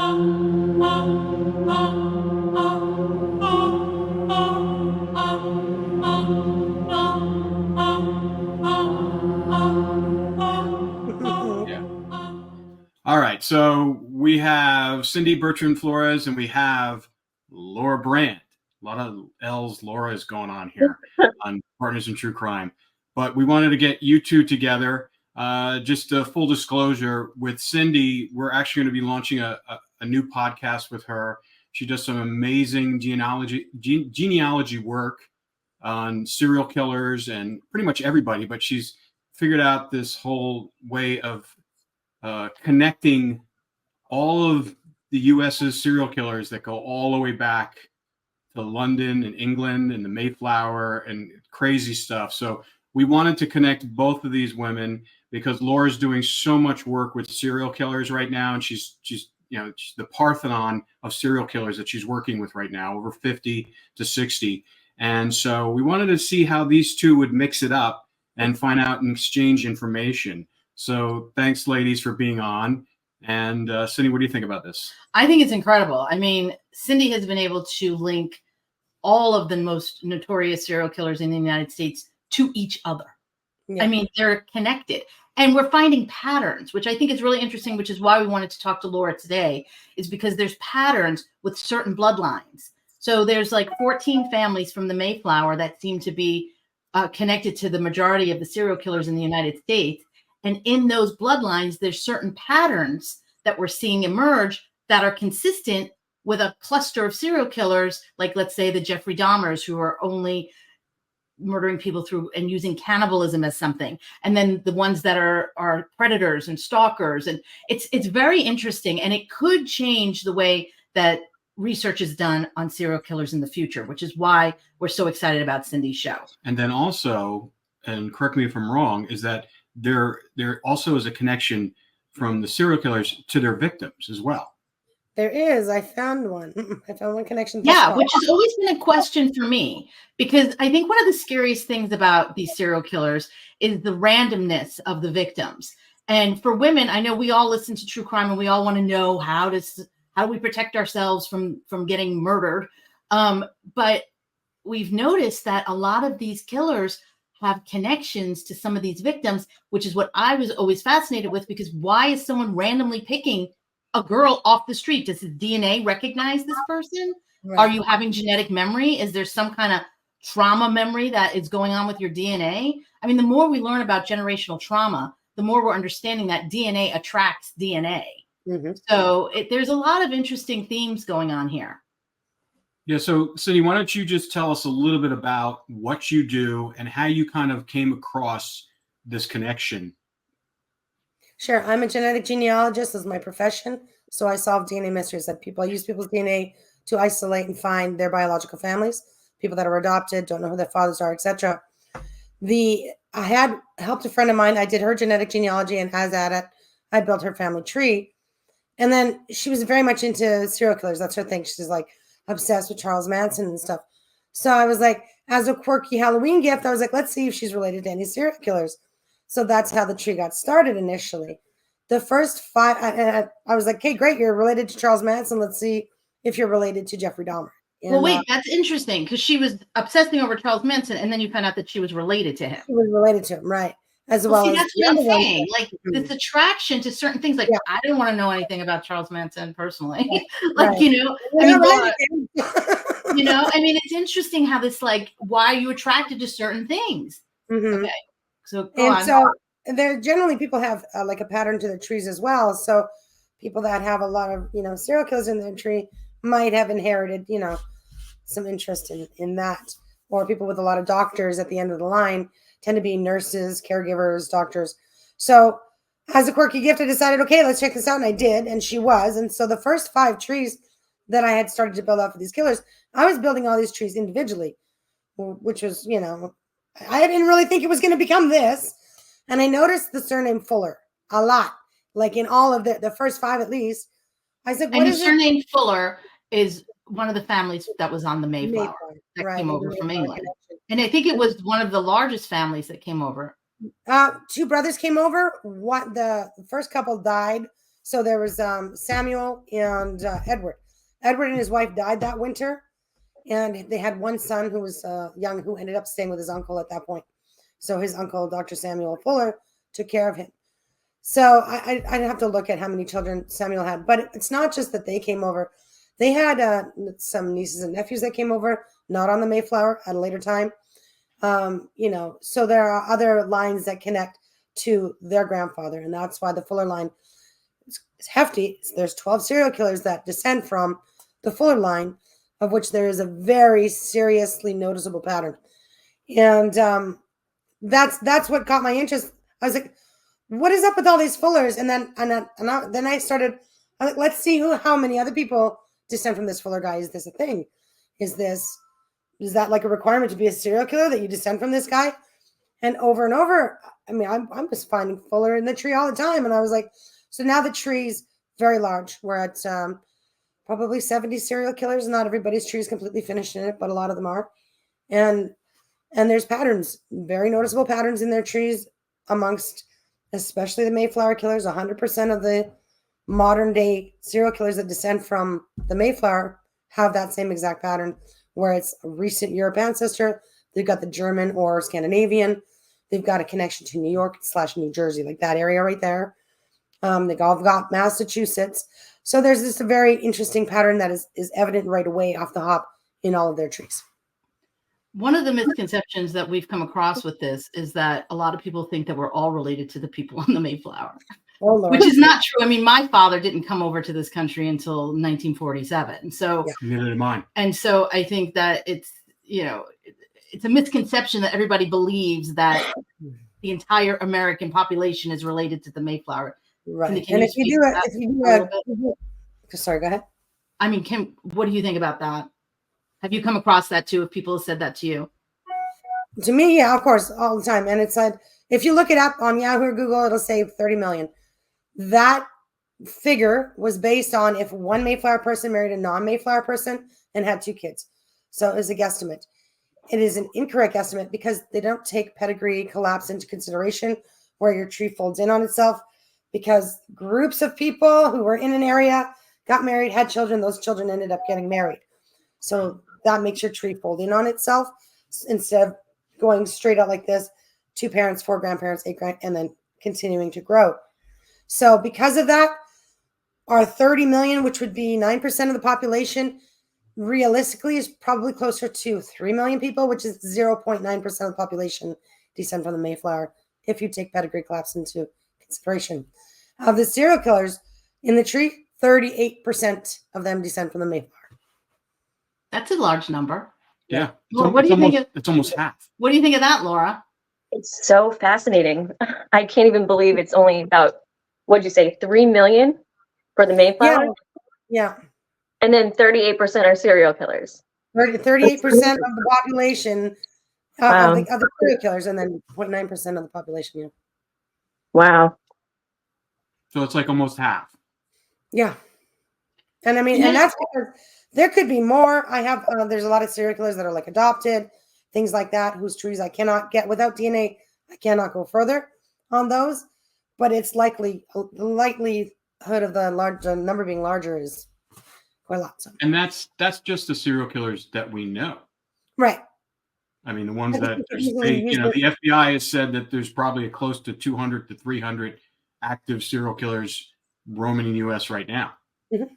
Yeah. All right. So we have Cindy Bertrand Flores and we have Laura Brand. A lot of L's, Laura's going on here on Partners in True Crime. But we wanted to get you two together. Just a full disclosure with Cindy, we're actually going to be launching a new podcast with her. She does some amazing genealogy work on serial killers and pretty much everybody, but she's figured out this whole way of connecting all of the US's serial killers that go all the way back to London and England and the Mayflower and crazy stuff. So we wanted to connect both of these women because Laura's doing so much work with serial killers right now, and she's she's the Parthenon of serial killers that she's working with right now, over 50 to 60. And so we wanted to see how these two would mix it up and find out and exchange information. So thanks, ladies, for being on. And Cindy, what do you think about this? I think it's incredible. I mean, Cindy has been able to link all of the most notorious serial killers in the United States to each other. Yeah. I mean, they're connected. And we're finding patterns, which I think is really interesting, which is why we wanted to talk to Laura today, is because there's patterns with certain bloodlines. So there's like 14 families from the Mayflower that seem to be connected to the majority of the serial killers in the United States. And in those bloodlines, there's certain patterns that we're seeing emerge that are consistent with a cluster of serial killers, like let's say the Jeffrey Dahmers, who are only murdering people through and using cannibalism as something. And then the ones that are predators and stalkers. And it's very interesting. And it could change the way that research is done on serial killers in the future, which is why we're so excited about Cindy's show. And then also, and correct me if I'm wrong, is that there also is a connection from the serial killers to their victims as well. There is. I found one. I found one connection. Yeah, which has always been a question for me, because I think one of the scariest things about these serial killers is the randomness of the victims. And for women, I know we all listen to true crime and we all want to know how do we protect ourselves from getting murdered. But we've noticed that a lot of these killers have connections to some of these victims, which is what I was always fascinated with, because why is someone randomly picking a girl off the street? Does the DNA recognize this person? Right. Are you having genetic memory? Is there some kind of trauma memory that is going on with your DNA? I mean, the more we learn about generational trauma, the more we're understanding that DNA attracts DNA. Mm-hmm. So there's a lot of interesting themes going on here. Yeah. So Cindy, why don't you just tell us a little bit about what you do and how you kind of came across this connection? Sure. I'm a genetic genealogist as my profession. So I solve DNA mysteries. That I use people's DNA to isolate and find their biological families, people that are adopted, don't know who their fathers are, etc. I had helped a friend of mine. I did her genetic genealogy, and as at it, I built her family tree. And then she was very much into serial killers. That's her thing. She's like obsessed with Charles Manson and stuff. So I was like, as a quirky Halloween gift, I was like, let's see if she's related to any serial killers. So that's how the tree got started initially. The first 5, I was like, okay, great, you're related to Charles Manson. Let's see if you're related to Jeffrey Dahmer. And, well, wait, that's interesting, because she was obsessing over Charles Manson, and then you found out that she was related to him. She was related to him, right. As well see, as that's what I'm saying. Like this attraction to certain things. Like, yeah. I didn't want to know anything about Charles Manson personally. Like, right. I mean, I mean, it's interesting how this, like, why are you attracted to certain things? Mm-hmm. Okay. So go on. So there generally people have like a pattern to their trees as well. So people that have a lot of, serial killers in their tree might have inherited, some interest in that. Or people with a lot of doctors at the end of the line tend to be nurses, caregivers, doctors. So as a quirky gift, I decided, okay, let's check this out. And I did. And she was. And so the first 5 trees that I had started to build out for these killers, I was building all these trees individually, which was, I didn't really think it was going to become this. And I noticed the surname Fuller a lot, like in all of the first 5 at least. I said, what is the surname Fuller is one of the families that was on the Mayflower that came over from England. And I think it was one of the largest families that came over. 2 brothers came over. The first couple died. So there was Samuel and Edward. Edward and his wife died that winter, and they had one son who was young, who ended up staying with his uncle at that point. So his uncle, Dr. Samuel Fuller, took care of him. So I'd have to look at how many children Samuel had. But it's not just that they came over. They had some nieces and nephews that came over, not on the Mayflower, at a later time. So there are other lines that connect to their grandfather, and that's why the Fuller line is hefty. There's 12 serial killers that descend from the Fuller line, of which there is a very seriously noticeable pattern. And that's what caught my interest. I was like, what is up with all these Fullers? And then I started, I'm like, let's see how many other people descend from this Fuller guy. Is this a thing? Is that like a requirement to be a serial killer, that you descend from this guy? And over, I mean, I'm just finding Fuller in the tree all the time. And I was like, so now the tree's very large. We're at probably 70 serial killers. Not everybody's tree is completely finished in it, but a lot of them are. And there's patterns, very noticeable patterns in their trees amongst especially the Mayflower killers. 100% of the modern day serial killers that descend from the Mayflower have that same exact pattern, where it's a recent Europe ancestor. They've got the German or Scandinavian. They've got a connection to New York/New Jersey, like that area right there. They've all got Massachusetts. So there's this very interesting pattern that is evident right away off the hop in all of their trees. One of the misconceptions that we've come across with this is that a lot of people think that we're all related to the people on the Mayflower, which is not true. I mean, my father didn't come over to this country until 1947. So, neither did mine. And so I think that it's a misconception that everybody believes that the entire American population is related to the Mayflower. Right. And if you do sorry, go ahead. I mean, Kim, what do you think about that? Have you come across that too? If people have said that to you? To me, yeah, of course, all the time. And it said, if you look it up on Yahoo or Google, it'll say 30 million. That figure was based on if one Mayflower person married a non-Mayflower person and had 2 kids. So it was a guesstimate. It is an incorrect estimate because they don't take pedigree collapse into consideration, where your tree folds in on itself, because groups of people who were in an area got married, had children, those children ended up getting married. So that makes your tree fold in on itself instead of going straight out like this: 2 parents, 4 grandparents, 8 and then continuing to grow. So because of that, our 30 million, which would be 9% of the population, realistically is probably closer to 3 million people, which is 0.9% of the population descend from the Mayflower, if you take pedigree collapse into consideration. Of the serial killers in the tree, 38% of them descend from the Mayflower. That's a large number. Yeah. Well, what do you think? It's almost half. What do you think of that, Laura? It's so fascinating. I can't even believe it's only about, what'd you say, 3 million for the Mayflower? Yeah. And then 38% are serial killers. 38% of the population of the serial killers, and then 0.9% of the population. Yeah. Wow. So it's like almost half. Yeah. And I mean, and that's because there could be more. I have, there's a lot of serial killers that are like adopted, things like that, whose trees I cannot get without DNA. I cannot go further on those, but it's likely, the likelihood of the larger number being larger is quite a lot. So. And that's just the serial killers that we know. Right. I mean, the ones that the FBI has said that there's probably close to 200 to 300 active serial killers roaming in the U.S. right now. Mm-hmm.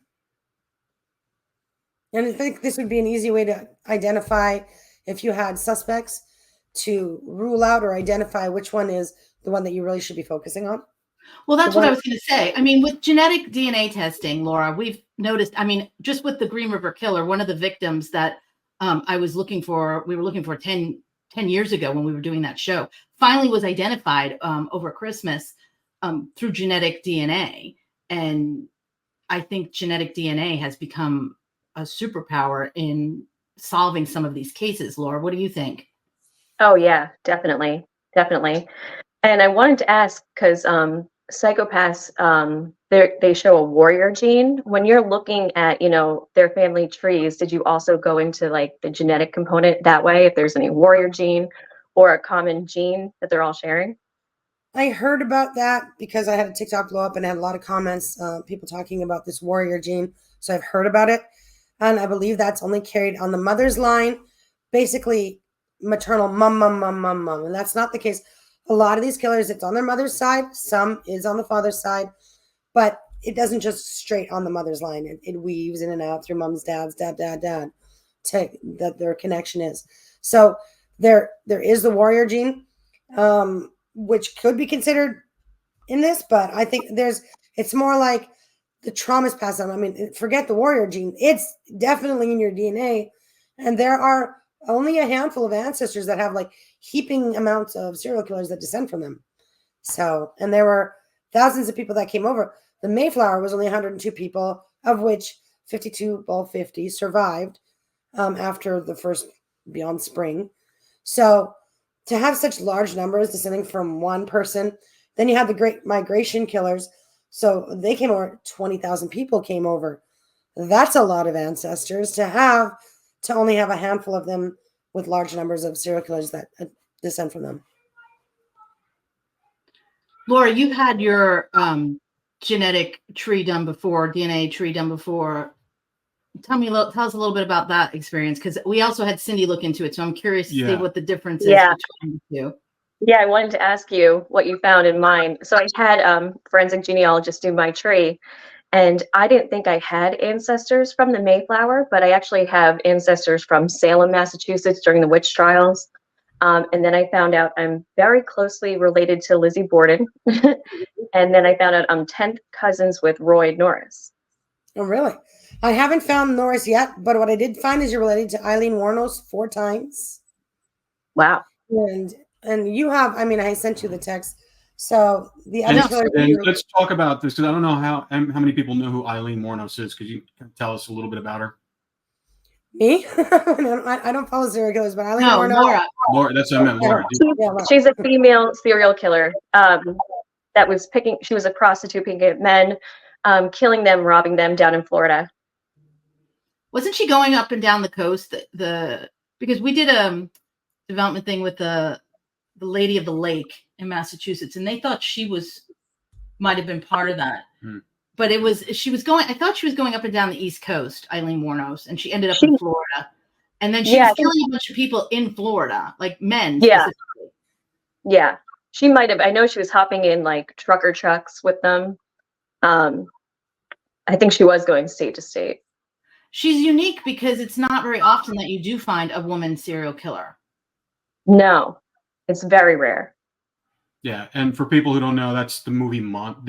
And I think this would be an easy way to identify, if you had suspects, to rule out or identify which one is the one that you really should be focusing on. Well, that's what I was going to say. I mean, with genetic DNA testing, Laura, we've noticed, I mean, just with the Green River Killer, one of the victims that we were looking for 10 years ago when we were doing that show, finally was identified over Christmas through genetic DNA. And I think genetic DNA has become a superpower in solving some of these cases. Laura, what do you think? Oh, yeah, definitely. Definitely. And I wanted to ask, because psychopaths, they show a warrior gene. When you're looking at, their family trees, did you also go into like the genetic component that way, if there's any warrior gene or a common gene that they're all sharing? I heard about that because I had a TikTok blow up and I had a lot of comments, people talking about this warrior gene. So I've heard about it. And I believe that's only carried on the mother's line, basically maternal mom. And that's not the case. A lot of these killers, it's on their mother's side. Some is on the father's side, but it doesn't just straight on the mother's line. It weaves in and out through mom's, dad's, dad, to that their connection is. So there is the warrior gene, which could be considered in this, but I think it's more like the trauma's passed on. I mean, forget the warrior gene. It's definitely in your DNA. And there are only a handful of ancestors that have like heaping amounts of serial killers that descend from them. So, and there were thousands of people that came over. The Mayflower was only 102 people, of which 52, well, 50 survived after the first Beyond Spring. So to have such large numbers descending from one person, then you have the Great Migration Killers. So they came over, 20,000 people came over. That's a lot of ancestors to only have a handful of them with large numbers of serial killers that descend from them. Laura, you've had your genetic tree done before, DNA tree done before. Tell us a little bit about that experience, because we also had Cindy look into it. So I'm curious to see what the difference is between the two. Yeah, I wanted to ask you what you found in mine. So I had forensic genealogist do my tree, and I didn't think I had ancestors from the Mayflower, but I actually have ancestors from Salem, Massachusetts during the witch trials. And then I found out I'm very closely related to Lizzie Borden. And then I found out I'm 10th cousins with Roy Norris. Oh, really? I haven't found Norris yet, but what I did find is you're related to Eileen Warnos 4 times. Wow. And you have, I mean, I sent you the text. So the and other let's talk about this, because I don't know how many people know who Eileen Warnos is. Could you tell us a little bit about her? Me? I don't follow serial killers, but Eileen Warnos. Laura, that's what I meant, Laura. She's a female serial killer that was she was a prostitute picking at men, killing them, robbing them down in Florida. Wasn't she going up and down the coast? Because we did a development thing with the Lady of the Lake in Massachusetts, and they thought she might have been part of that. But I thought she was going up and down the East Coast, Eileen Warnos, and she ended up in Florida. And then she was killing a bunch of people in Florida, like men. Yeah. Yeah. She might have, I know she was hopping in like trucker trucks with them. I think she was going state to state. She's unique because it's not very often that you do find a woman serial killer. No, it's very rare. Yeah, and for people who don't know, that's the movie what's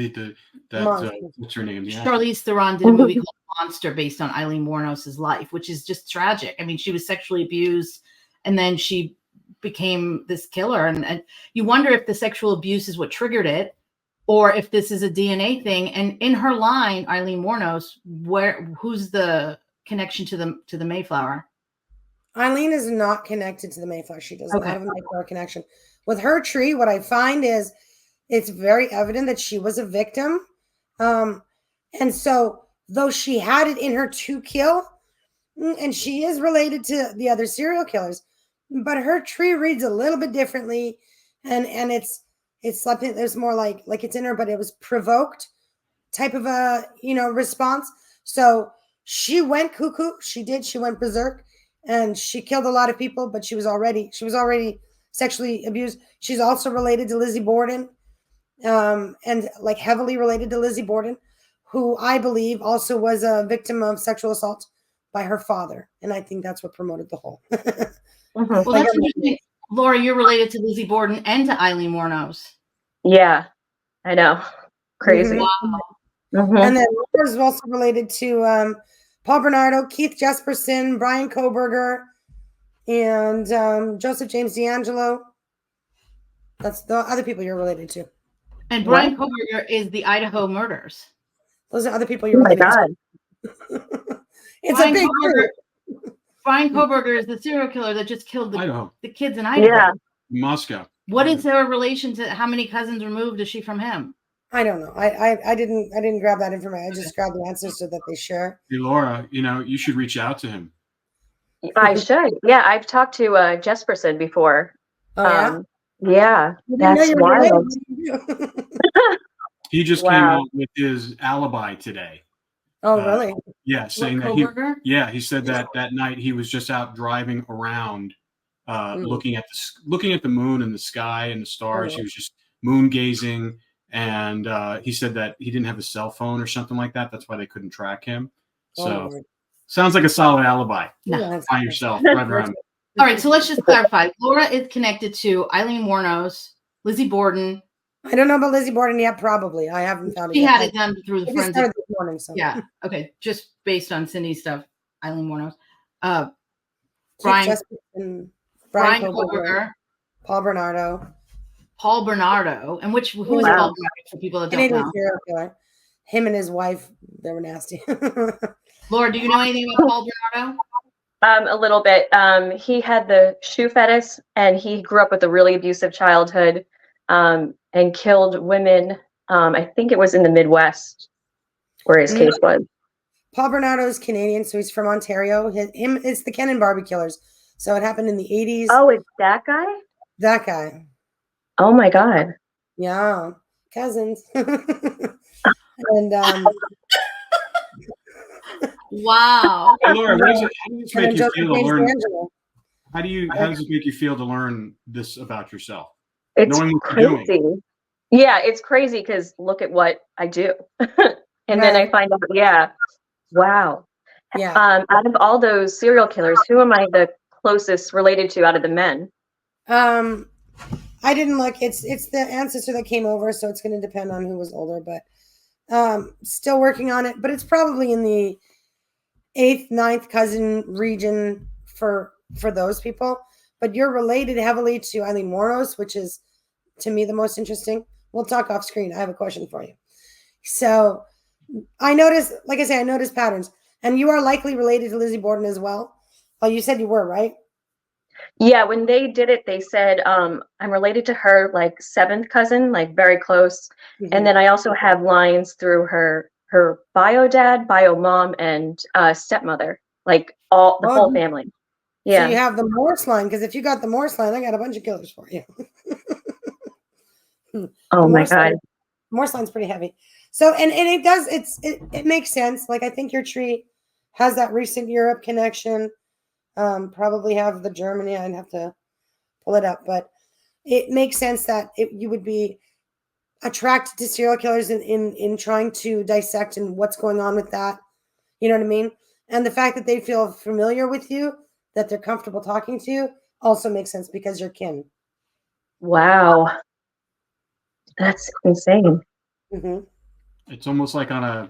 her name? Yeah. Charlize Theron did a movie called Monster based on Eileen Warnos' life, which is just tragic. I mean, she was sexually abused, and then she became this killer. And you wonder if the sexual abuse is what triggered it, or if this is a DNA thing. And in her line, Eileen Warnos, who's the connection to the Mayflower? Eileen is not connected to the Mayflower. She does not have a Mayflower connection. With her tree, what I find is it's very evident that she was a victim. And so though she had it in her to kill, and she is related to the other serial killers, but her tree reads a little bit differently. And it's something there's more like it's in her, but it was provoked type of a, response. So she went cuckoo. She went berserk, and she killed a lot of people, but she was already sexually abused. She's also related to Lizzie Borden, and like heavily related to Lizzie Borden, who I believe also was a victim of sexual assault by her father. And I think that's what promoted the whole. Well, that's interesting. Laura, you're related to Lizzie Borden and to Eileen Warnos. Yeah, I know. Crazy. Wow. And then Laura is also related to Paul Bernardo, Keith Jesperson, Brian Koberger, and Joseph James D'Angelo. That's the other people you're related to. And Brian Koberger is the Idaho murders. Those are other people you're related to. It's Brian a big Koberger. Brian Koberger is the serial killer that just killed the kids in Idaho. Yeah. Moscow. What is their relation to how many cousins removed is she from him? I don't know. I didn't grab that information. I just grabbed the answers so that they share. Hey, Laura, you should reach out to him. I should. Yeah, I've talked to Jesperson before. Oh, yeah? Yeah, You didn't know that's you were wild. related. He just came Wow. out with his alibi today. Oh, really? Yeah, What, saying that he Koberger? he said that that night he was just out driving around looking at the moon and the sky and the stars. He was just moon gazing, and he said that he didn't have a cell phone or something like that. That's why they couldn't track him. So Lord. sounds like a solid alibi. No. Yeah, that's- By yourself, drive around. All right, so let's just clarify. Laura is connected to Eileen Wuornos, Lizzie Borden. I don't know about Lizzie Borden yet. Probably, I haven't found it. She yet. had it done through the I just forensic. started this morning, so Yeah. Okay. Just based on Cindy's stuff, Eileen Wuornos. Keith Brian Jesperson, Brian Brian Koberger, Koberger, Paul Bernardo, Paul Bernardo, and who is Wow. Paul Bernardo for people that don't Canadian know? serial killer. Him and his wife, they were nasty. Laura, do you know anything about Paul Bernardo? A little bit. He had the shoe fetish, and he grew up with a really abusive childhood, and killed women. I think it was in the Midwest where his case was. Paul Bernardo is Canadian, so he's from Ontario. It's the Ken and Barbie killers. So it happened in the 80s. Oh, it's that guy? That guy. Oh my God. Yeah. Cousins. And Wow. Hey, Laura, how does this make you feel to learn? D'Angelo. How does it make you feel to learn this about yourself? It's Knowing what you're doing. crazy. Yeah, it's crazy because look at what I do. And then I Right. find out, yeah, wow. Yeah. Out of all those serial killers, who am I the closest related to out of the men? I didn't look. It's the ancestor that came over, so it's going to depend on who was older, but still working on it. But it's probably in the 8th, 9th cousin region for those people. But you're related heavily to Eileen Wuornos, which is to me the most interesting. We'll talk off screen. I have a question for you. So I noticed, like I say, I noticed patterns, and you are likely related to Lizzie Borden as well. Oh, you said you were, right? Yeah, when they did it, they said I'm related to her, like 7th cousin, like very close. And then I also have lines through her bio dad, bio mom, and stepmother, like all the whole family. Yeah. So you have the Morse line, because if you got the Morse line, I got a bunch of killers for you. Oh my God. Morse line's pretty heavy. So and it does it makes sense. Like I think your tree has that recent Europe connection. Probably have the Germany. I'd have to pull it up, but it makes sense that you would be attracted to serial killers in trying to dissect and what's going on with that. You know what I mean? And the fact that they feel familiar with you, that they're comfortable talking to you, also makes sense because you're kin. Wow. That's insane. It's almost like on a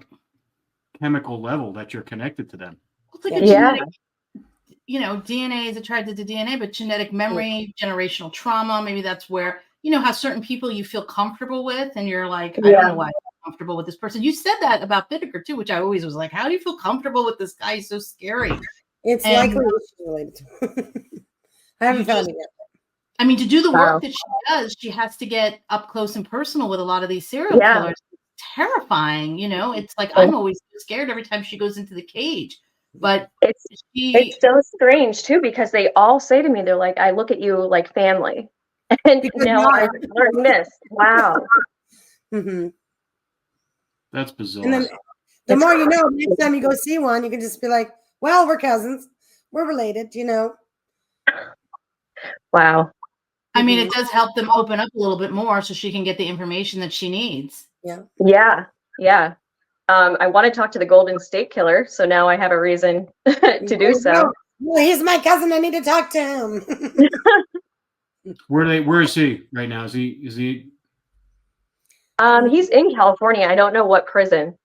chemical level that you're connected to them. It's like a genetic, DNA is attracted to DNA, but genetic memory, generational trauma, maybe that's where, how certain people you feel comfortable with, and you're like, I don't know why I'm comfortable with this person. You said that about Bittaker too, which I always was like, how do you feel comfortable with this guy? He's so scary. It's likely what she's related to. I haven't found it yet. I mean, to do the work that she does, she has to get up close and personal with a lot of these serial killers. It's terrifying, It's like I'm always scared every time she goes into the cage. But it's so strange too, because they all say to me, they're like, I look at you like family. And now I learned this. Wow. That's bizarre. And then the more you know, next time you go see one, you can just be like, well, we're cousins. We're related, Wow. I mean, it does help them open up a little bit more so she can get the information that she needs. Yeah. Yeah. I want to talk to the Golden State Killer, so now I have a reason to do so. Well, he's my cousin. I need to talk to him. Where is he right now? Is he He's in California. I don't know what prison.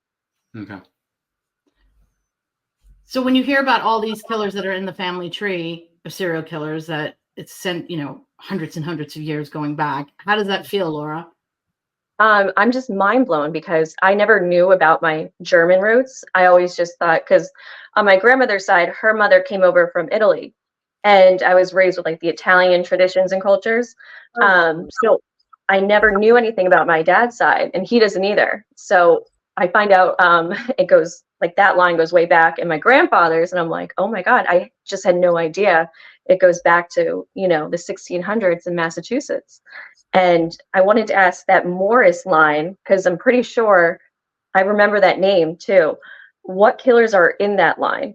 okay? So when you hear about all these killers that are in the family tree of serial killers that it's sent, hundreds and hundreds of years going back, how does that feel, Laura? I'm just mind blown because I never knew about my German roots. I always just thought, because on my grandmother's side, her mother came over from Italy, and I was raised with like the Italian traditions and cultures. So I never knew anything about my dad's side, and he doesn't either. So I find out it goes like that line goes way back in my grandfather's, and I'm like, oh my God, I just had no idea. it goes back to, the 1600s in Massachusetts. And I wanted to ask that Morris line, because I'm pretty sure I remember that name too. What killers are in that line?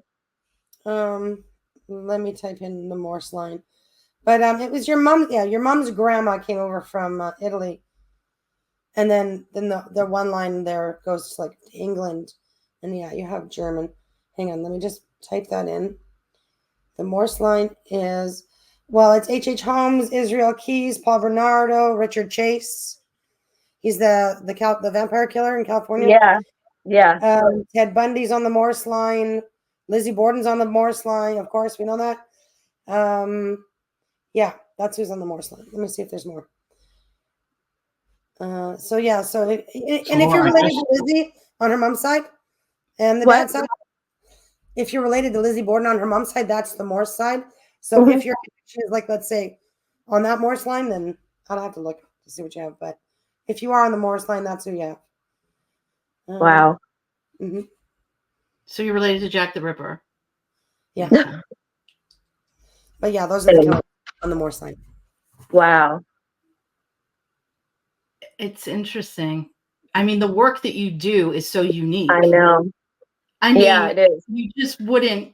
Let me type in the Morse line. But it was your mom. Yeah, your mom's grandma came over from Italy, and then the one line there goes to like England, and yeah, you have German. Hang on, let me just type that in. The Morse line is, well, it's H.H. Holmes, Israel Keyes, Paul Bernardo, Richard Chase. He's the vampire killer in California. Yeah. Ted Bundy's on the Morse line. Lizzie Borden's on the Morse line. Of course, we know that. Yeah, that's who's on the Morse line. Let me see if there's more. So if you're related to Lizzie on her mom's side and the dad's side, if you're related to Lizzie Borden on her mom's side, that's the Morse side. So if your connection is like, let's say, on that Morse line, then I'll have to look to see what you have. But if you are on the Morse line, that's who you have. Wow. Mm-hmm. So you're related to Jack the Ripper. Yeah. But yeah, those are the killers on the Morse line. Wow. It's interesting. I mean, the work that you do is so unique. I know. I mean, yeah, it is. You just wouldn't.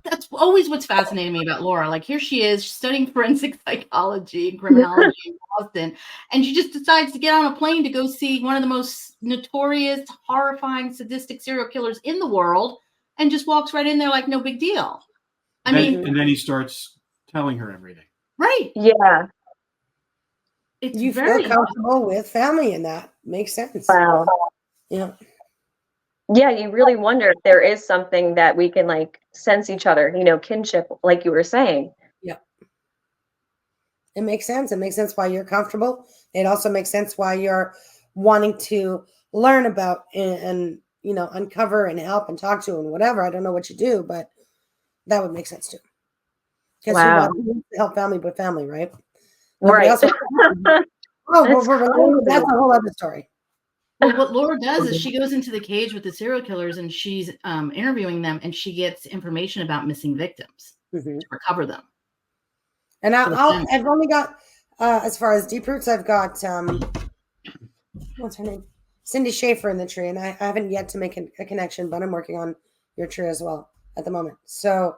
That's always what's fascinating me about Laura. Like, here she is studying forensic psychology and criminology in Boston, and she just decides to get on a plane to go see one of the most notorious, horrifying, sadistic serial killers in the world, and just walks right in there like no big deal. And then he starts telling her everything. Right. Yeah. It's you very feel comfortable with family in that. Makes sense. Wow. Yeah. Yeah, you really wonder if there is something that we can like sense each other, kinship, like you were saying. Yeah. It makes sense. It makes sense why you're comfortable. It also makes sense why you're wanting to learn about and uncover and help and talk to and whatever. I don't know what you do, but that would make sense too. Because you want to help family, but family, right? Right. That's a whole other story. Well, what Laura does is she goes into the cage with the serial killers and she's interviewing them, and she gets information about missing victims to recover them. And I've only got, as far as deep roots, I've got, what's her name? Cindy Schaefer in the tree. And I haven't yet to make a connection, but I'm working on your tree as well at the moment. So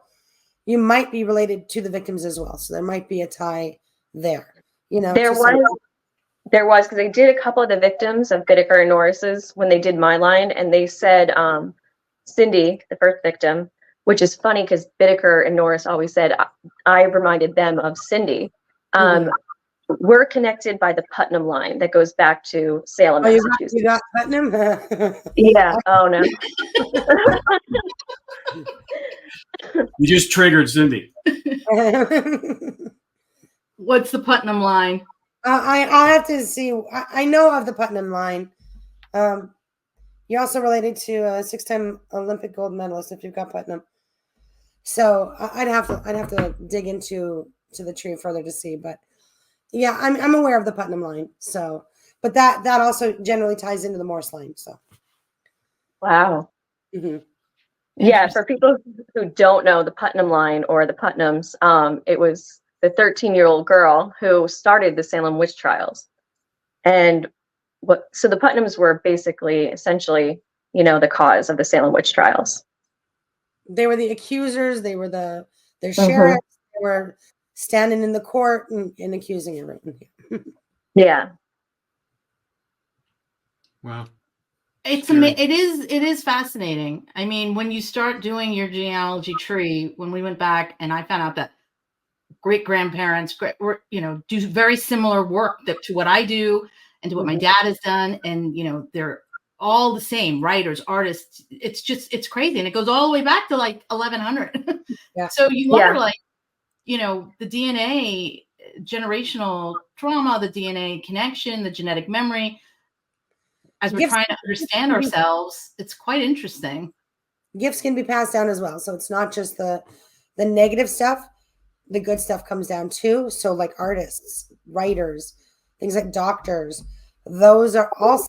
you might be related to the victims as well. So there might be a tie there. There was, because they did a couple of the victims of Bittaker and Norris's when they did my line, and they said Cindy, the first victim, which is funny because Bittaker and Norris always said I reminded them of Cindy. We're connected by the Putnam line that goes back to Salem, Massachusetts. You got Putnam? Yeah. Oh no. You just triggered Cindy. What's the Putnam line? I'll have to see. I know of the Putnam line. You're also related to a 6-time Olympic gold medalist if you've got Putnam. So I'd have to dig into the tree further to see. But yeah, I'm aware of the Putnam line. So, but that also generally ties into the Morse line. So. Wow. Yeah, for people who don't know the Putnam line or the Putnams, it was the 13-year-old girl who started the Salem witch trials. And so the Putnams were essentially, the cause of the Salem witch trials. They were the accusers. They were their sheriffs. They were standing in the court and accusing everyone. Yeah. Wow. It is fascinating. I mean, when you start doing your genealogy tree, when we went back and I found out that great grandparents, do very similar work to what I do and to what my dad has done. And, they're all the same writers, artists. It's crazy. And it goes all the way back to like 1100. Yeah. So you wonder the DNA, generational trauma, the DNA connection, the genetic memory, as we're trying to understand ourselves, it's quite interesting. Gifts can be passed down as well. So it's not just the negative stuff. The good stuff comes down too. So like artists, writers, things like doctors, those are also,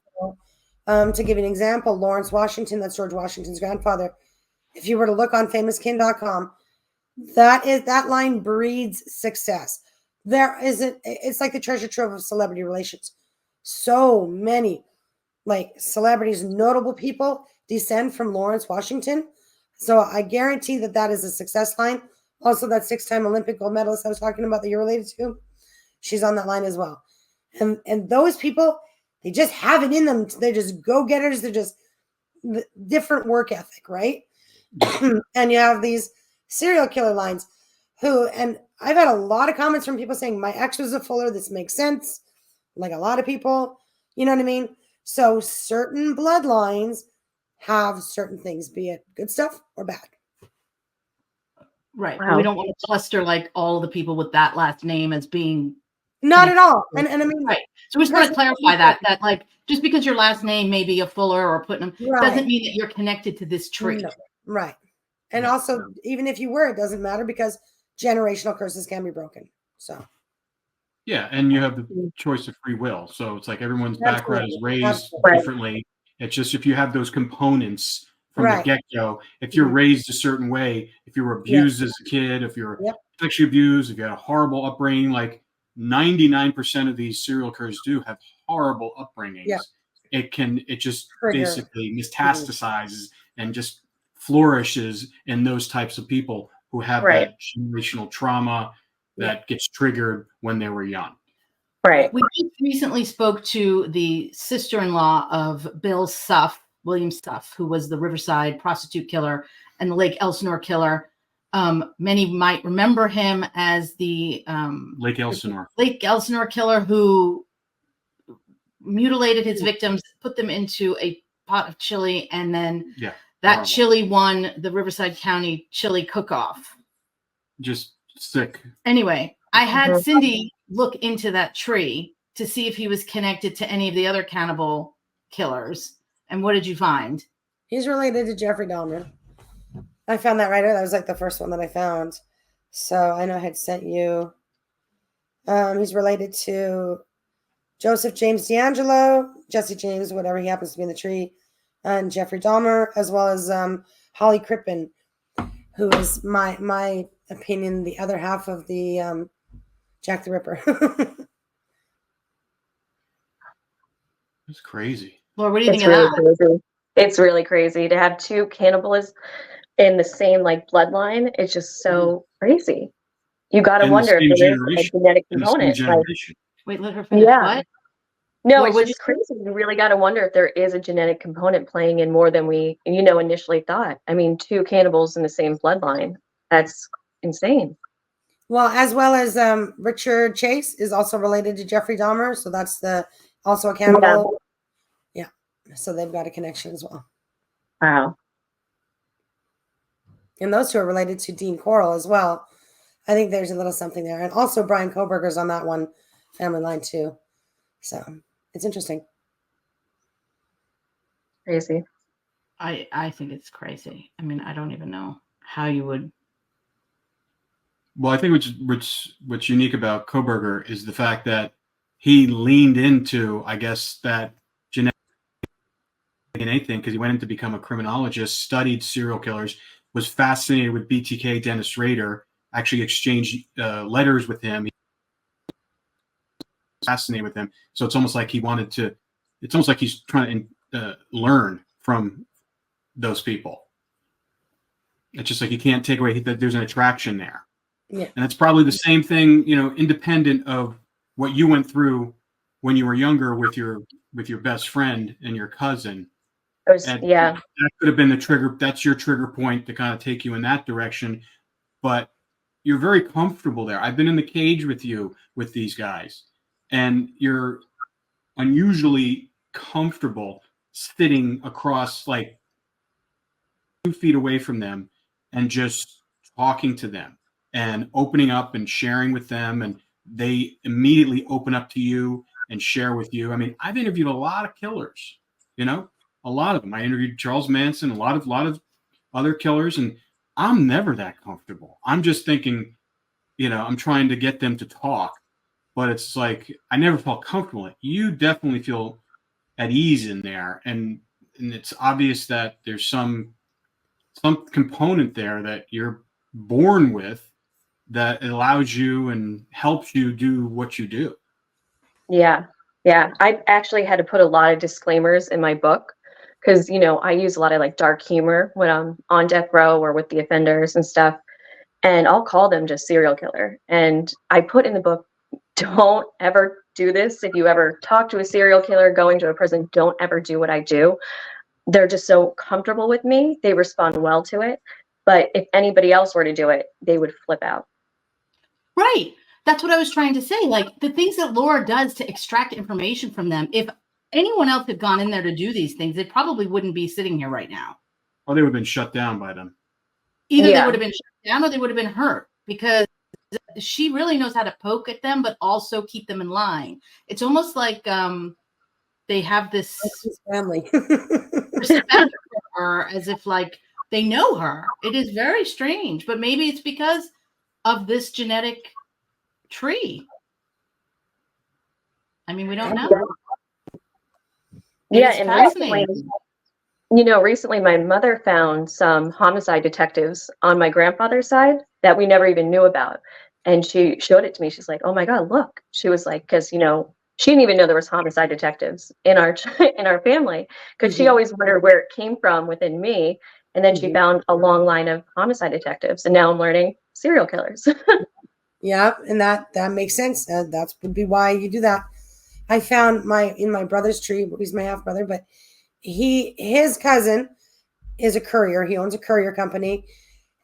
to give you an example, Lawrence Washington, that's George Washington's grandfather. If you were to look on famouskin.com, That line breeds success. It's like the treasure trove of celebrity relations. So many like celebrities, notable people descend from Lawrence, Washington. So I guarantee that is a success line. Also, that 6-time Olympic gold medalist I was talking about that you're related to, she's on that line as well. And those people, they just have it in them. They're just go-getters. They're just different work ethic, right? And you have these serial killer lines and I've had a lot of comments from people saying, my ex was a Fuller. This makes sense. Like a lot of people, you know what I mean? So certain bloodlines have certain things, be it good stuff or bad. Right. Wow. We don't want to cluster like all the people with that last name as being not at all. And I mean, right. So we just want to clarify that like just because your last name may be a Fuller or Putnam doesn't mean that you're connected to this tree. No. Right. And also, even if you were, it doesn't matter because generational curses can be broken. So yeah, and you have the choice of free will. So it's like everyone's background is raised differently. It's just if you have those components from the get-go, if you're raised a certain way, if you were abused as a kid, if you're sexually abused, if you had a horrible upbringing, like 99% of these serial killers do have horrible upbringings. Yeah. It just basically metastasizes and just flourishes in those types of people who have that generational trauma that gets triggered when they were young. Right. We recently spoke to the sister-in-law of Bill Suff, William Suff, who was the Riverside prostitute killer and the Lake Elsinore killer. Many might remember him as the Lake Elsinore killer who mutilated his victims, put them into a pot of chili, and then that chili won the Riverside County chili cook-off. Just sick. Anyway, I had Cindy look into that tree to see if he was connected to any of the other cannibal killers. And what did you find? He's related to Jeffrey Dahmer. I found that right. That was like the first one that I found. So I know I had sent you. He's related to Joseph James D'Angelo, Jesse James, whatever he happens to be in the tree, and Jeffrey Dahmer, as well as Holly Crippen, who is my opinion, the other half of the Jack the Ripper. It's crazy. Laura, what do you think of that? Crazy. It's really crazy to have two cannibals in the same like bloodline. It's just so crazy. You got to wonder if there's a genetic component. Wait, let her finish. What? No, it's just crazy. You really got to wonder if there is a genetic component playing in more than we, initially thought. I mean, two cannibals in the same bloodline. That's insane. Well, as well as Richard Chase is also related to Jeffrey Dahmer. So that's also a cannibal. Yeah. So they've got a connection as well. Wow. And those two are related to Dean Coral as well. I think there's a little something there. And also Brian Koberger's on that one family line too. So it's interesting. Crazy. I think it's crazy. I mean, I don't even know how you would. Well, I think what's unique about Koberger is the fact that he leaned into, I guess, that genetic DNA thing because he went in to become a criminologist, studied serial killers, was fascinated with BTK, Dennis Rader, actually exchanged letters with him. He was fascinated with him. So it's almost like it's almost like he's trying to learn from those people. It's just like you can't take away that there's an attraction there. Yeah. And it's probably the same thing, independent of what you went through when you were younger with your best friend and your cousin. That could have been the trigger. That's your trigger point to kind of take you in that direction. But you're very comfortable there. I've been in the cage with you with these guys, and you're unusually comfortable sitting across like 2 feet away from them and just talking to them and opening up and sharing with them, and they immediately open up to you and share with you. I mean, I've interviewed a lot of killers, a lot of them. I interviewed Charles Manson, a lot of other killers, and I'm never that comfortable. I'm just thinking, I'm trying to get them to talk, but it's like I never felt comfortable. You definitely feel at ease in there, and it's obvious that there's some component there that you're born with that allows you and helps you do what you do. Yeah. Yeah. I actually had to put a lot of disclaimers in my book because, you know, I use a lot of like dark humor when I'm on death row or with the offenders and stuff. And I'll call them just serial killer. And I put in the book, don't ever do this. If you ever talk to a serial killer going to a prison, don't ever do what I do. They're just so comfortable with me. They respond well to it. But if anybody else were to do it, they would flip out. Right. That's what I was trying to say. Like the things that Laura does to extract information from them. If anyone else had gone in there to do these things, they probably wouldn't be sitting here right now. Oh, they would have been shut down by them. Either they would have been shut down or they would have been hurt, because she really knows how to poke at them, but also keep them in line. It's almost like they have this family respect for her, as if like they know her. It is very strange, but maybe it's because of this genetic tree. I mean, we don't know. Yeah, and recently my mother found some homicide detectives on my grandfather's side that we never even knew about. And she showed it to me. She's like, "Oh my God, look." She was like, because, you know, she didn't even know there was homicide detectives in our family, because she always wondered where it came from within me. And then she found a long line of homicide detectives. And now I'm learning serial killers. Yeah, and that makes sense. That would be why you do that. I found in my brother's tree. He's my half brother, but his cousin is a courier. He owns a courier company.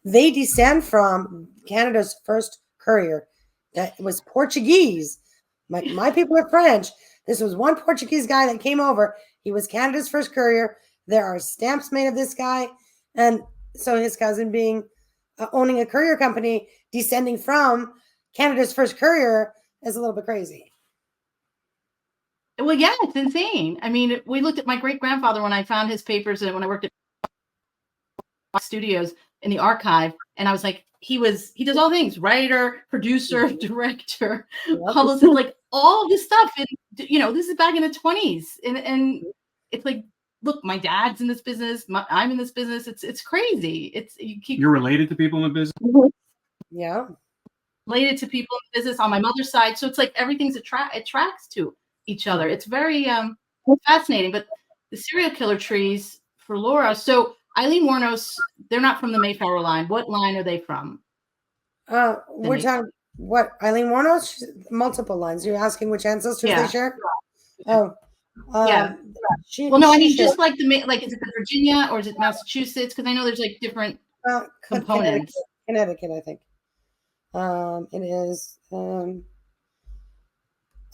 They descend from Canada's first courier that was Portuguese. My people are French. This was one Portuguese guy that came over. He was Canada's first courier. There are stamps made of this guy, and so his cousin being owning a courier company, descending from Canada's first courier, is a little bit crazy. Well, yeah, it's insane. I mean, we looked at my great-grandfather when I found his papers and when I worked at studios in the archive, and I was like, he does all things: writer, producer, director, publicist, like all this stuff. And you know, this is back in the 20s, and it's like, look, my dad's in this business, I'm in this business. It's crazy. You're related to people in the business. Yeah, related to people in business on my mother's side, so it's like everything's attracts to each other. It's very fascinating. But the serial killer trees for Laura. So Eileen Wuornos, they're not from the Mayflower line. What line are they from? We're talking what Eileen Wuornos? Multiple lines. You're asking which ancestors they share? Oh, yeah. Well, no, I mean just like is it the Virginia or is it Massachusetts? Because I know there's like different components. Connecticut, I think. It is.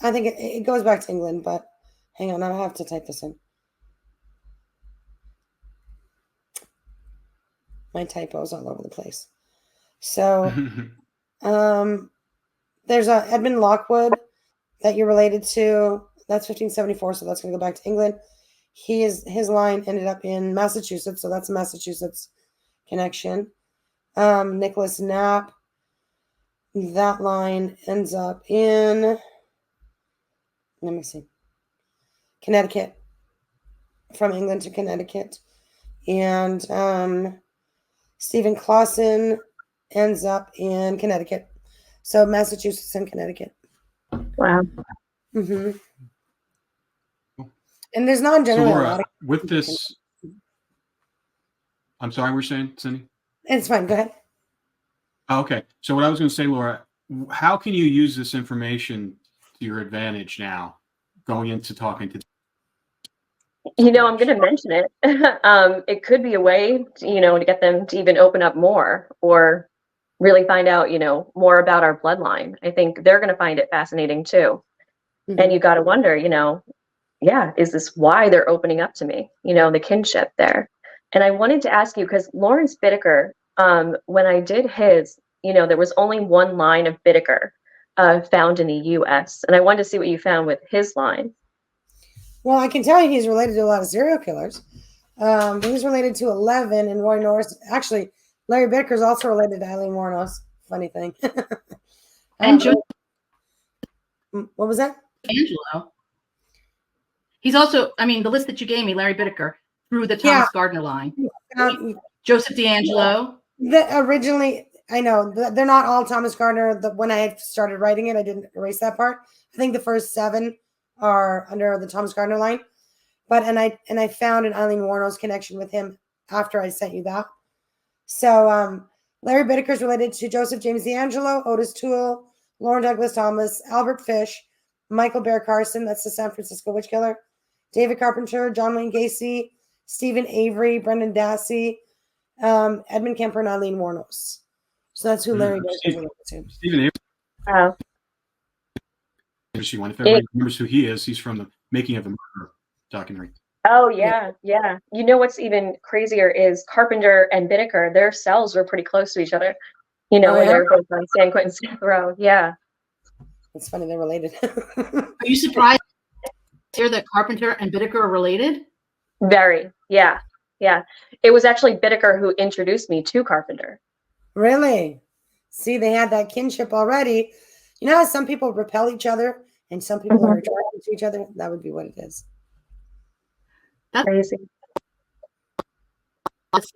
I think it goes back to England, but hang on, I have to type this in. My typos all over the place. So, there's a Edmund Lockwood that you're related to. That's 1574, so that's going to go back to England. His line ended up in Massachusetts, so that's a Massachusetts connection. Nicholas Knapp, that line ends up in, let me see, Connecticut, from England to Connecticut. And Stephen Clausen ends up in Connecticut. So Massachusetts and Connecticut. Wow. Mm-hmm. And there's not generally a lot of with this. I'm sorry, we're saying, Cindy? It's fine. Go ahead. Oh, okay. So what I was going to say, Laura, how can you use this information to your advantage now, going into talking to? You know, I'm going to mention it. It could be a way, to get them to even open up more or really find out, more about our bloodline. I think they're going to find it fascinating too. Mm-hmm. And you got to wonder, is this why they're opening up to me? The kinship there. And I wanted to ask you, because Lawrence Bittaker, when I did his, there was only one line of Bittaker found in the U.S. And I wanted to see what you found with his line. Well, I can tell you he's related to a lot of serial killers. He's related to 11 and Roy Norris. Actually, Larry Bittaker is also related to Eileen Wuornos. Funny thing. And what was that? Angelo. He's also, the list that you gave me, Larry Bittaker, through the Thomas Gardner line. Joseph D'Angelo. Originally, I know they're not all Thomas Gardner. When I had started writing it, I didn't erase that part. I think the first 7 are under the Thomas Gardner line. But and I found an Eileen Wuornos connection with him after I sent you that. So Larry Bittaker is related to Joseph James D'Angelo, Otis Toole, Lauren Douglas Thomas, Albert Fish, Michael Bear Carson, that's the San Francisco witch killer, David Carpenter, John Wayne Gacy, Stephen Avery, Brendan Dassey, Edmund Kemper, and Eileen Wuornos. So that's who Larry Bittaker is related to. Stephen Avery. Oh. If everybody remembers who he is, he's from the Making of a Murderer documentary. Oh, yeah. You know what's even crazier is Carpenter and Bittaker, their cells were pretty close to each other. You know, when they're both on San Quentin Smith Row. Yeah. It's funny, they're related. Are you surprised to hear that Carpenter and Bittaker are related? Very. Yeah. It was actually Bittaker who introduced me to Carpenter. Really? See, they had that kinship already. You know how some people repel each other and some people are attracted to each other? That would be what it is. That's Crazy.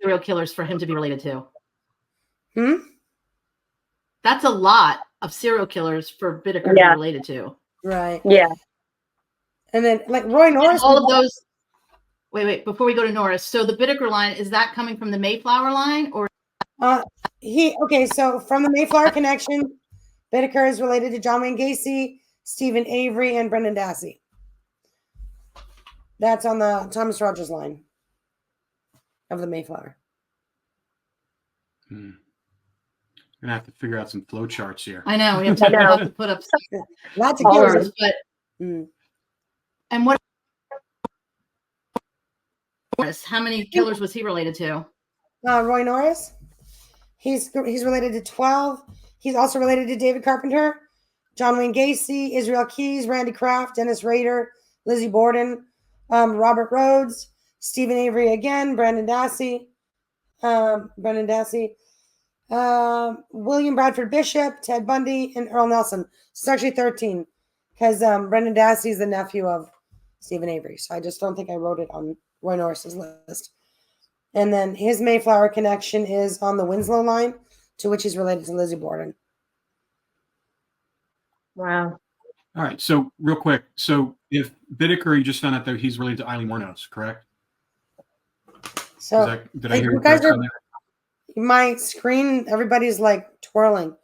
Serial killers for him to be related to. That's a lot of serial killers for Bittaker to be related to. Right. Yeah. And then like Roy Norris. All of those. Wait, before we go to Norris. So the Bittaker line, is that coming from the Mayflower line or? So from the Mayflower connection, Bittaker is related to John Wayne Gacy, Stephen Avery, and Brendan Dassey. That's on the Thomas Rogers line of the Mayflower. I'm gonna have to figure out some flow charts here. I know we have to put up lots of killers, but and what? How many killers was he related to? Roy Norris. He's related to 12. He's also related to David Carpenter, John Wayne Gacy, Israel Keys, Randy Kraft, Dennis Rader, Lizzie Borden, Robert Rhodes, Stephen Avery again, Brendan Dassey, William Bradford Bishop, Ted Bundy, and Earl Nelson. It's actually 13 because Brendan Dassey is the nephew of Stephen Avery. So I just don't think I wrote it on Roy Norris's list. And then his Mayflower connection is on the Winslow line, to which he's related to Lizzie Borden. Wow. All right. So real quick. So if Bittaker, you just found out that he's related to Eileen Wuornos, correct? So did I hear you guys are my screen? Everybody's like twirling.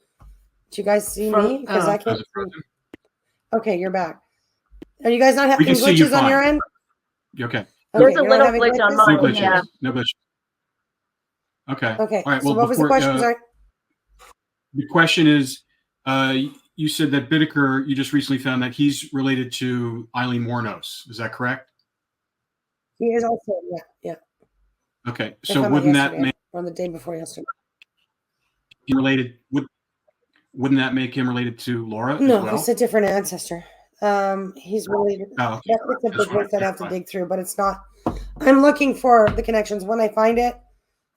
Do you guys see me? Because I can't. Okay, you're back. Are you guys not having glitches on your end? Okay. There's a little glitch on mine. No glitches. Yeah. No glitches. Okay. Okay. All right. So well, what was the question? Sorry. The question is, you said that Bittaker, you just recently found that he's related to Eileen Wuornos. Is that correct? He is also, yeah. Okay. So wouldn't that make on the day before yesterday? Related? Wouldn't that make him related to Laura? No, as well? it's a different ancestor. He's related. Oh, yeah, it's a big list I'd have to dig through, but it's not. I'm looking for the connections. When I find it,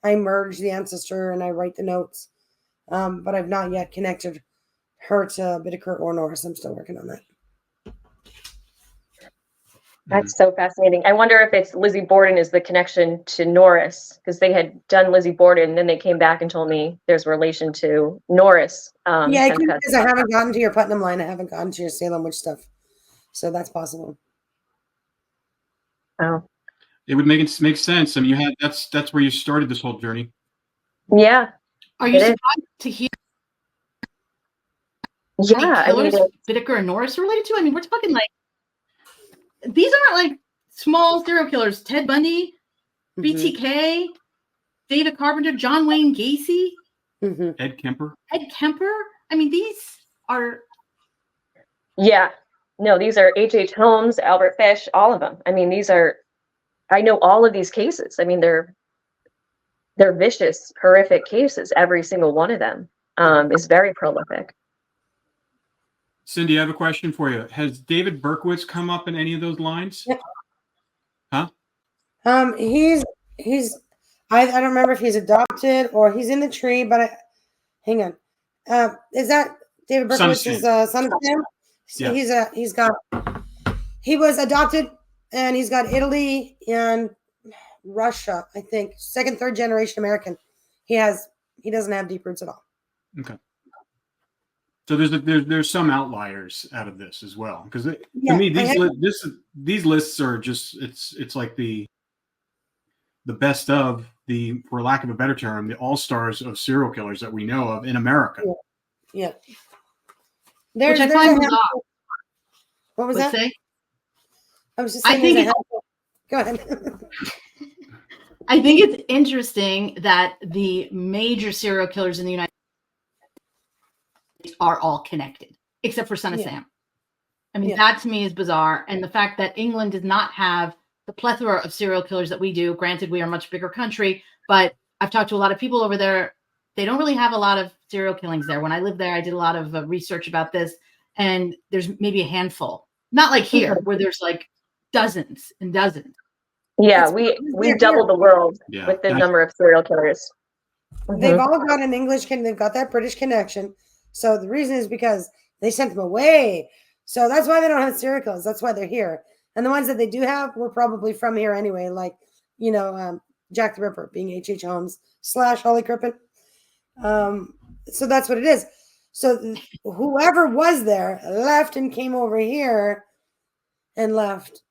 I merge the ancestor and I write the notes. But I've not yet connected her to Bittaker or Norris. I'm still working on that. That's so fascinating. I wonder if it's Lizzie Borden is the connection to Norris, because they had done Lizzie Borden and then they came back and told me there's a relation to Norris. Because I haven't gotten to your Putnam line. I haven't gotten to your Salem witch stuff. So that's possible. Oh. It would make sense. I mean, that's where you started this whole journey. Yeah. Are you surprised to hear? Yeah, I mean, Bittaker and Norris are related to? I mean, we're talking like these aren't like small serial killers. Ted Bundy, BTK, David Carpenter, John Wayne Gacy, Ed Kemper. I mean, these are. Yeah. No, these are H.H. Holmes, Albert Fish, all of them. I mean, I know all of these cases. I mean, they're vicious, horrific cases. Every single one of them is very prolific. Cindy, I have a question for you. Has David Berkowitz come up in any of those lines? Huh? He's I don't remember if he's adopted or he's in the tree, but hang on. Is that David Berkowitz's son of Sam? Yeah. He was adopted and he's got Italy and Russia, I think. Second, third generation American. He doesn't have deep roots at all. Okay. So there's some outliers out of this as well, because to me these lists are just it's like the best of the, for lack of a better term, the all-stars of serial killers that we know of in America. Yeah. Which I find bizarre. What was Let's that? say? I was just saying. Go ahead. I think it's interesting that the major serial killers in the United States are all connected, except for Son of Sam. I mean, that to me is bizarre. And the fact that England does not have the plethora of serial killers that we do. Granted, we are a much bigger country, but I've talked to a lot of people over there. They don't really have a lot of serial killings there. When I lived there, I did a lot of research about this, and there's maybe a handful. Not like here, where there's like dozens and dozens. Yeah, we double the world with the number of serial killers. They've all got an English, they've got that British connection. So the reason is because they sent them away. So that's why they don't have serial killers. That's why they're here. And the ones that they do have were probably from here anyway, like, Jack the Ripper being H.H. Holmes / Holly Crippen. So that's what it is. So whoever was there left and came over here and left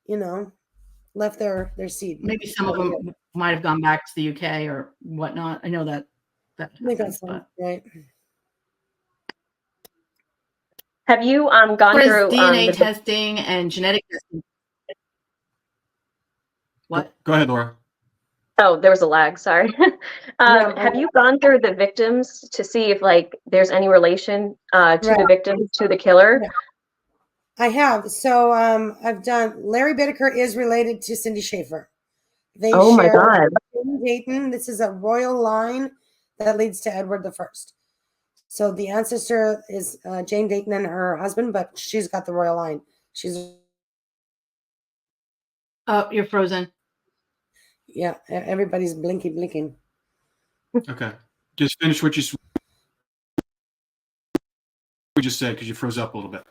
their seed. Maybe some of them might have gone back to the UK or whatnot. I know that I think that's right. Have you gone through DNA testing and genetic testing? What? Go ahead, Laura. Oh, there was a lag. Sorry. Have you gone through the victims to see if there's any relation to the victims to the killer? Yeah. I have. So I've done. Larry Bittaker is related to Cindy Schaefer. They share my God. Dayton. This is a royal line that leads to Edward I. So the ancestor is Jane Dayton and her husband, but she's got the royal line. She's. Oh, you're frozen. Yeah, everybody's blinking. Okay, just finish what you just said, because you froze up a little bit,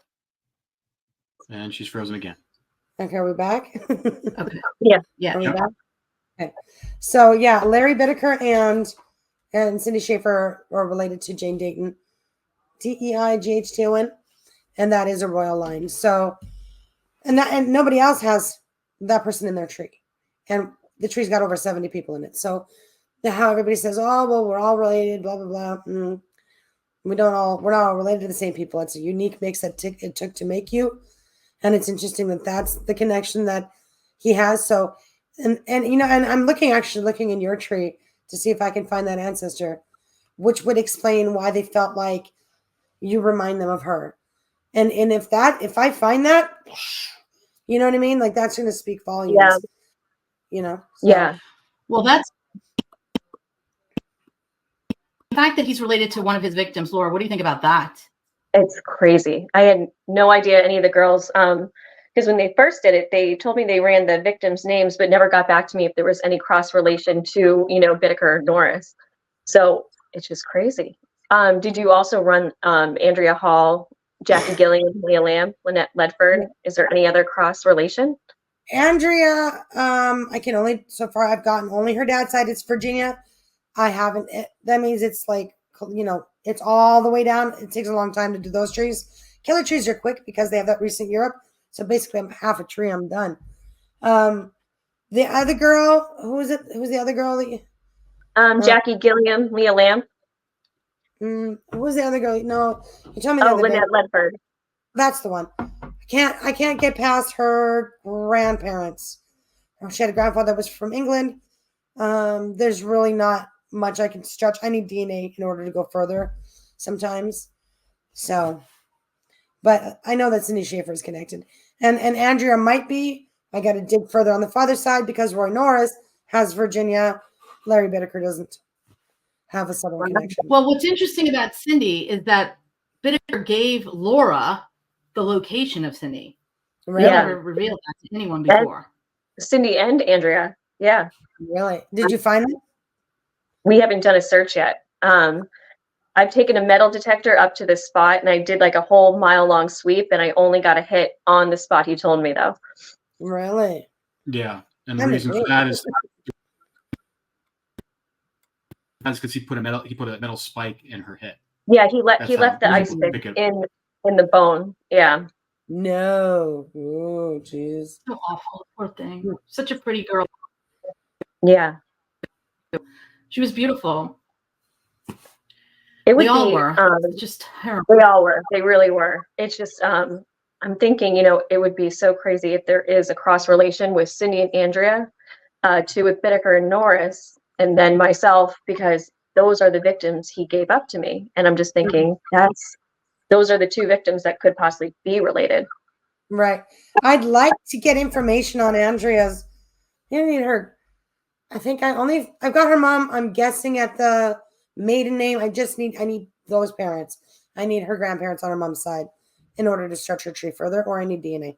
and she's frozen again. Okay, are we back? Okay. Yeah. Are we back? Okay. So yeah, Larry Bittaker and Cindy Schaefer are related to Jane Dayton, Deighton, and that is a royal line. So, and nobody else has that person in their tree, and the tree's got over 70 people in it. So, how everybody says, "Oh, well, we're all related," blah blah blah. We're not all related to the same people. It's a unique mix that it took to make you, and it's interesting that that's the connection that he has. So, and I'm actually looking in your tree to see if I can find that ancestor, which would explain why they felt like you remind them of her. And if I find that, you know what I mean? Like, that's going to speak volumes. Yeah. So. Yeah. Well, that's the fact that he's related to one of his victims. Laura, what do you think about that? It's crazy. I had no idea any of the girls, because when they first did it, they told me they ran the victims' names, but never got back to me if there was any cross relation to, Bittaker or Norris. So it's just crazy. Did you also run Andrea Hall, Jackie Gilliam, Leah Lamb, Lynette Ledford? Is there any other cross relation? Andrea, so far I've gotten only her dad's side. It's Virginia. I haven't. That means it's it's all the way down. It takes a long time to do those trees. Killer trees are quick because they have that recent Europe. So basically, I'm half a tree. I'm done. The other girl, who was it? Who was the other girl? Jackie Gilliam, Leah Lamb. Who was the other girl? No, you told me the other Lynette day. Ledford. That's the one. I can't get past her grandparents. She had a grandfather that was from England. There's really not much I can stretch. I need DNA in order to go further sometimes. So, but I know that Cindy Schaefer is connected. And Andrea might be. I got to dig further on the father's side because Roy Norris has Virginia. Larry Bittaker doesn't have a southern connection. Well, what's interesting about Cindy is that Bittaker gave Laura the location of Cindy. Really? He never revealed that to anyone before. Cindy and Andrea. Yeah. Really? Did you find them? We haven't done a search yet. I've taken a metal detector up to the spot and I did a whole mile-long sweep and I only got a hit on the spot he told me, though. Really? Yeah. And the reason for that is that's because he put a metal spike in her hip. Yeah, he left That's how the ice people pick pick it. in the bone. Yeah. No. Oh, jeez. So awful. Poor thing. Such a pretty girl. Yeah. She was beautiful. It would They all be were. It's just terrible. they all were. They really were. It's just I'm thinking, you know, it would be so crazy if there is a cross relation with Cindy and Andrea, to with Bittaker and Norris, and then myself, because those are the victims he gave up to me. And I'm just thinking those are the two victims that could possibly be related. Right. I'd like to get information on Andrea's. I need her. I think I've got her mom. I'm guessing at the maiden name. I need those parents. I need her grandparents on her mom's side in order to stretch her tree further, or I need DNA.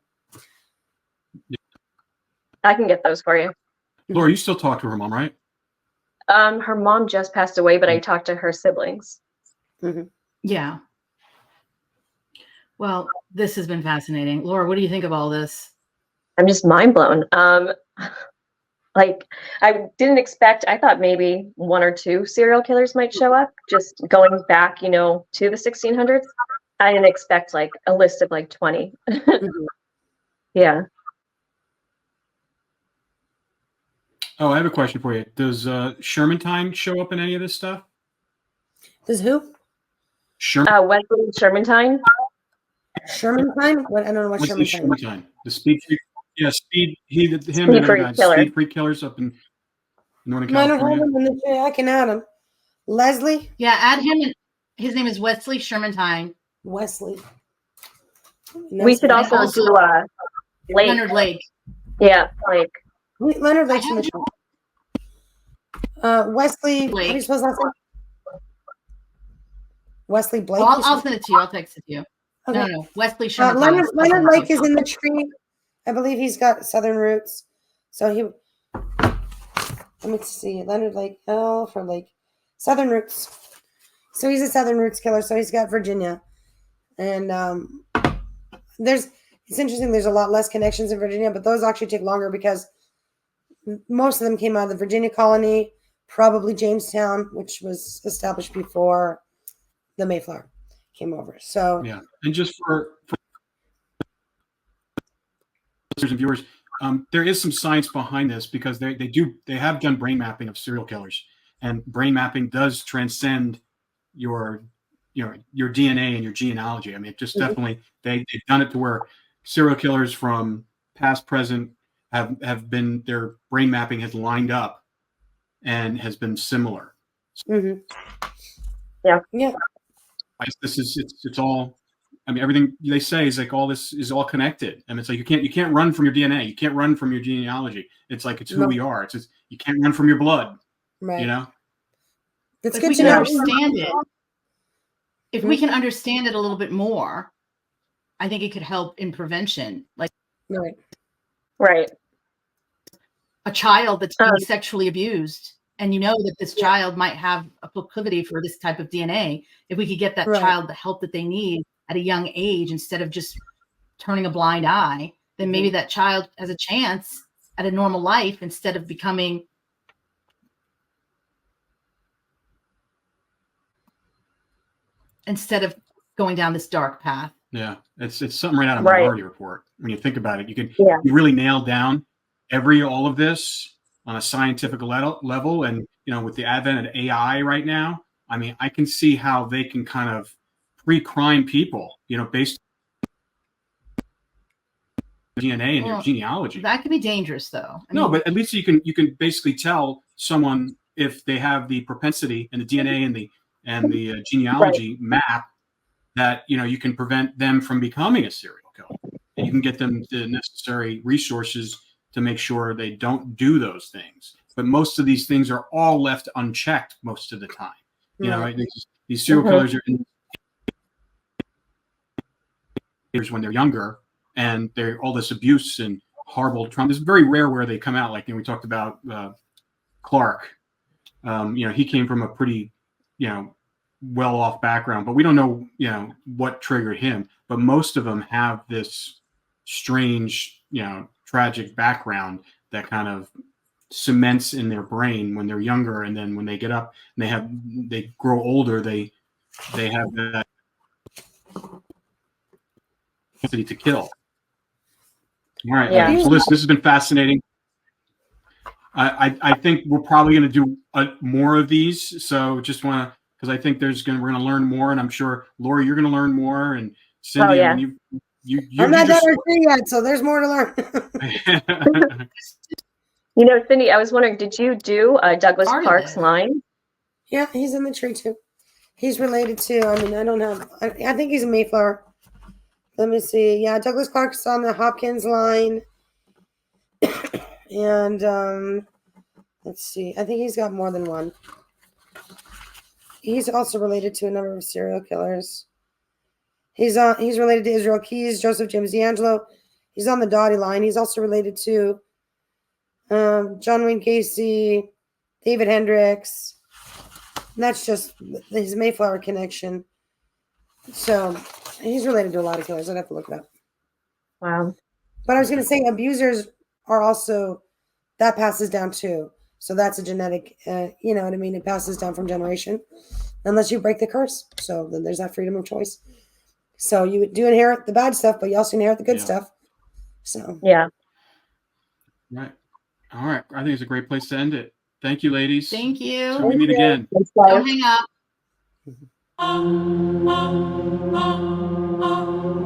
I can get those for you. Laura, you still talk to her mom, right? Her mom just passed away, but I talked to her siblings. Mm-hmm. Yeah. Well, this has been fascinating. Laura, what do you think of all this? I'm just mind blown. Like I didn't expect, I thought maybe one or two serial killers might show up, just going back, you know, to the 1600s. I didn't expect like a list of like 20. Mm-hmm. Yeah. Oh, I have a question for you. Does Shermantine show up in any of this stuff? Does who? Wesley Shermantine. Shermantine? What? I don't know what Wesley Shermantine. Shermantine, the speed freak. Yeah, speed. Him and Speed other freak guys, killer. speed freak killers up in Northern I don't have California. him in the tree. I can add him. Leslie? Yeah, add him. His name is Wesley Shermantine. Wesley. We should also do Lake. Leonard Lake. Yeah, Lake. Leonard Lake's in the tree. Wesley. Blake. How do you spell his last name? Wesley Blake. Well, I'll send it to you. I'll text it to you. Okay. No. Wesley Shermantine. Leonard Lake is in the tree. I believe he's got southern roots. So he. Let me see. Leonard Lake. L for Lake. Southern roots. So he's a southern roots killer. So he's got Virginia. And it's interesting. There's a lot less connections in Virginia, but those actually take longer because most of them came out of the Virginia colony, probably Jamestown, which was established before the Mayflower came over. So Yeah, and just for listeners and viewers, there is some science behind this because they have done brain mapping of serial killers, and brain mapping does transcend your DNA and your genealogy. I mean, it just definitely they've done it to where serial killers from past, present have been, their brain mapping has lined up and has been similar. yeah. It's all. I mean, everything they say is like all this is all connected, and it's like you can't run from your DNA, you can't run from your genealogy. It's like it's who we are. It's just, you can't run from your blood. Right. You know. It's If good we to can know. understand it, if we can understand it a little bit more, I think it could help in prevention. Like Right. a child that's being sexually abused, and you know that this child might have a proclivity for this type of DNA. If we could get that child the help that they need at a young age, instead of just turning a blind eye, then maybe that child has a chance at a normal life instead of becoming going down this dark path. Yeah, it's something right out of Minority Report. When you think about it, you really nail down all of this on a scientific level, and with the advent of AI right now, I mean, I can see how they can kind of pre-crime people, based on DNA and your genealogy. That could be dangerous, though. But at least you can basically tell someone if they have the propensity and the DNA and the genealogy map, that you can prevent them from becoming a serial killer, and you can get them the necessary resources to make sure they don't do those things. But most of these things are all left unchecked most of the time. These serial killers are when they're younger, and they're all this abuse and horrible trauma. It's very rare where they come out. Like we talked about Clark. He came from a pretty well-off background, but we don't know what triggered him. But most of them have this strange tragic background that kind of cements in their brain when they're younger, and then when they get up and they grow older, they they have that capacity to kill. All right, Yeah. so listen, this has been fascinating. I think we're probably going to do more of these. So just want to, because I think we're going to learn more, and I'm sure Laura, you're going to learn more, and Cindy, Oh, yeah. when you I'm not just done with it yet, so there's more to learn. You know, Cindy, I was wondering, did you do Douglas Part of Clark's it. line? Yeah, he's in the tree too. He's related to, I mean, I don't have, I think he's a Mayflower. Let me see. Yeah, Douglas Clark's on the Hopkins line. And let's see. I think he's got more than one. He's also related to a number of serial killers. He's related to Israel Keys, Joseph James D'Angelo. He's on the Dottie line. He's also related to John Wayne Gacy, David Hendricks. And that's just his Mayflower connection. So he's related to a lot of killers. I'd have to look it up. Wow. But I was going to say abusers are also, that passes down too. So that's a genetic, you know what I mean? It passes down from generation unless you break the curse. So then there's that freedom of choice. So you do inherit the bad stuff, but you also inherit the good stuff. So Yeah. Right. All right. I think it's a great place to end it. Thank you, ladies. Thank you. Till we meet again. Thanks, guys. Don't hang up.